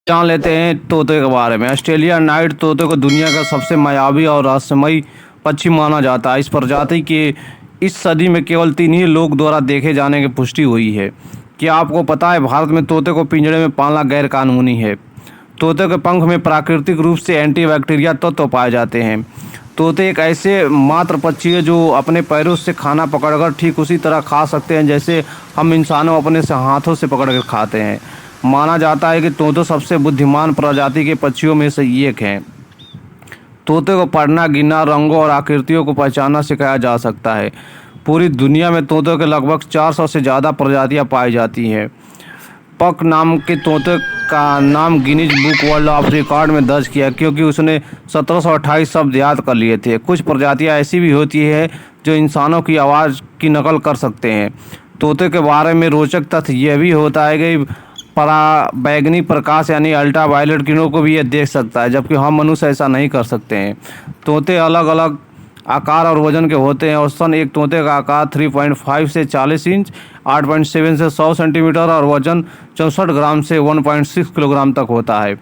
जान लेते हैं तोते के बारे में। ऑस्ट्रेलिया नाइट तोते को दुनिया का सबसे मायावी और रहस्यमयी पक्षी माना जाता है। इस प्रजाति के इस सदी में केवल 3 ही लोग द्वारा देखे जाने की पुष्टि हुई है। क्या आपको पता है भारत में तोते को पिंजरे में पालना गैर कानूनी है। तोते के पंख में प्राकृतिक रूप से एंटीबैक्टीरिया तत्व पाए जाते हैं। तोते एक ऐसे मात्र पक्षी है जो अपने पैरों से खाना पकड़कर ठीक उसी तरह खा सकते हैं जैसे हम इंसानों अपने से हाथों से पकड़कर खाते हैं। माना जाता है कि तोते सबसे बुद्धिमान प्रजाति के पक्षियों में से एक हैं। तोते को पढ़ना, गिनना, रंगों और आकृतियों को पहचानना सिखाया जा सकता है। पूरी दुनिया में तोतों के लगभग 400 से ज़्यादा प्रजातियां पाई जाती हैं। पक नाम के तोते का नाम Guinness book world of record में दर्ज किया क्योंकि उसने 1728 शब्द याद कर लिए थे। कुछ प्रजातियां ऐसी भी होती है जो इंसानों की आवाज़ की नकल कर सकते हैं। तोते के बारे में रोचक तथ्य यह भी होता है कि पराबैंगनी प्रकाश यानी अल्ट्रावायलेट किरणों को भी ये देख सकता है, जबकि हम मनुष्य ऐसा नहीं कर सकते हैं। तोते अलग अलग आकार और वजन के होते हैं। औसतन एक तोते का आकार 3.5 से 40 इंच, 8.7 से 100 सेंटीमीटर और वजन 64 ग्राम से 1.6 किलोग्राम तक होता है।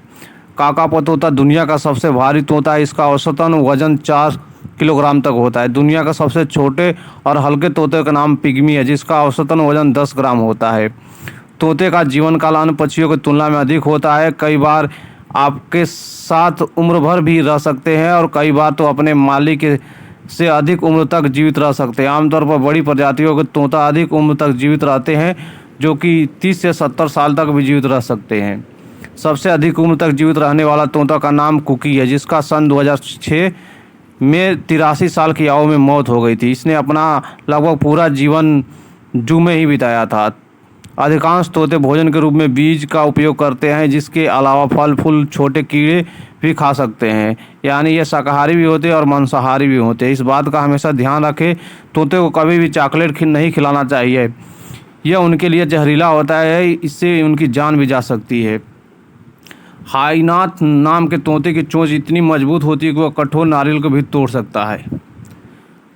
काकापो तोता दुनिया का सबसे भारी तोता है। इसका औसतन वजन 4 किलोग्राम तक होता है। दुनिया का सबसे छोटे और हल्के तोते का नाम पिग्मी है, जिसका औसतन वजन 10 ग्राम होता है। तोते का जीवन काल अन्य पक्षियों की तुलना में अधिक होता है। कई बार आपके साथ उम्र भर भी रह सकते हैं और कई बार तो अपने मालिक से अधिक उम्र तक जीवित रह सकते हैं। आमतौर पर बड़ी प्रजातियों के तोता अधिक उम्र तक जीवित रहते हैं, जो कि 30 से 70 साल तक भी जीवित रह सकते हैं। सबसे अधिक उम्र तक जीवित रहने वाला तोता का नाम कुकी है, जिसका सन 2006 में 83 साल की आयु में मौत हो गई थी। इसने अपना लगभग पूरा जीवन जू में ही बिताया था। अधिकांश तोते भोजन के रूप में बीज का उपयोग करते हैं, जिसके अलावा फल फूल छोटे कीड़े भी खा सकते हैं। यानी ये शाकाहारी भी होते हैं और मांसाहारी भी होते हैं। इस बात का हमेशा ध्यान रखें, तोते को कभी भी चॉकलेट नहीं खिलाना चाहिए। यह उनके लिए जहरीला होता है, इससे उनकी जान भी जा सकती है। हाईनाथ नाम के तोते की चोंच इतनी मजबूत होती है कि वह कठोर नारियल को भी तोड़ सकता है।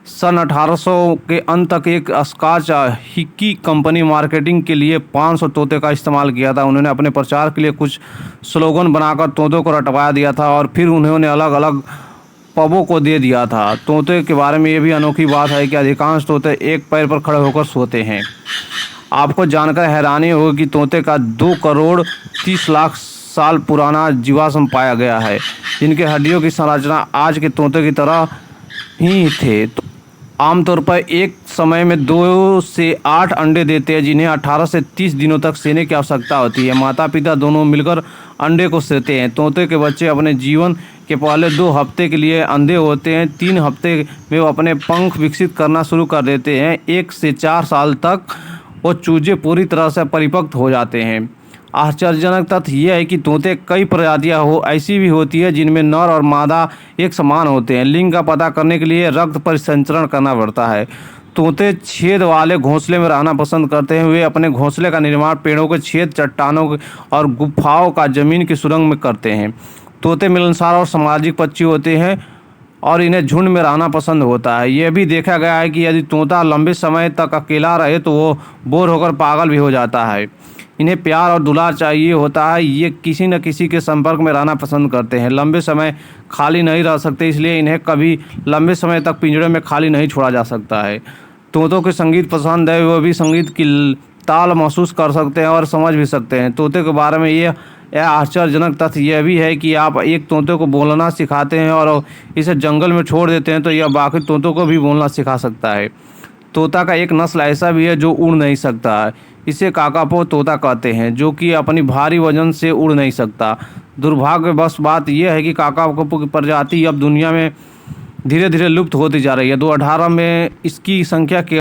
सन 1800 के अंत तक एक स्कॉच हिक्की कंपनी मार्केटिंग के लिए 500 तोते का इस्तेमाल किया था। उन्होंने अपने प्रचार के लिए कुछ स्लोगन बनाकर तोतों को रटवा दिया था और फिर उन्होंने अलग अलग पबों को दे दिया था। तोते के बारे में ये भी अनोखी बात है कि अधिकांश तोते एक पैर पर खड़े होकर सोते हैं। आपको जानकर हैरानी होगी कि तोते का 2 करोड़ 30 लाख साल पुराना जीवाश्म पाया गया है, जिनके हड्डियों की संरचना आज के तोते की तरह ही थे। आमतौर पर एक समय में 2 से 8 अंडे देते हैं, जिन्हें 18 से 30 दिनों तक सेने की आवश्यकता होती है। माता पिता दोनों मिलकर अंडे को सेते हैं। तोते के बच्चे अपने जीवन के पहले 2 हफ्ते के लिए अंधे होते हैं। 3 हफ्ते में वो अपने पंख विकसित करना शुरू कर देते हैं। 1 से 4 साल तक वो चूजे पूरी तरह से परिपक्व हो जाते हैं। आश्चर्यजनक तथ्य यह है कि तोते कई प्रजातियां ऐसी भी होती है जिनमें नर और मादा एक समान होते हैं। लिंग का पता करने के लिए रक्त परिसंचरण करना पड़ता है। तोते छेद वाले घोंसले में रहना पसंद करते हैं। वे अपने घोंसले का निर्माण पेड़ों के छेद, चट्टानों और गुफाओं का जमीन की सुरंग में करते हैं। तोते मिलनसार और सामाजिक पक्षी होते हैं और इन्हें झुंड में रहना पसंद होता है। यह भी देखा गया है कि यदि तोता लंबे समय तक अकेला रहे तो वो बोर होकर पागल भी हो जाता है। इन्हें प्यार और दुलार चाहिए होता है। ये किसी न किसी के संपर्क में रहना पसंद करते हैं। लंबे समय खाली नहीं रह सकते, इसलिए इन्हें कभी लंबे समय तक पिंजरे में खाली नहीं छोड़ा जा सकता है। तोतों को संगीत पसंद है, वो भी संगीत की ताल महसूस कर सकते हैं और समझ भी सकते हैं। तोते के बारे में यह आश्चर्यजनक तथ्य यह भी है कि आप एक तोते को बोलना सिखाते हैं और इसे जंगल में छोड़ देते हैं तो यह बाकी तोतों को भी बोलना सिखा सकता है। तोता का एक नस्ल ऐसा भी है जो उड़ नहीं सकता है। इसे काकापो तोता कहते हैं, जो कि अपनी भारी वजन से उड़ नहीं सकता। दुर्भाग्यवश बात यह है कि काकापो की प्रजाति अब दुनिया में धीरे धीरे लुप्त होती जा रही है। 2018 में इसकी संख्या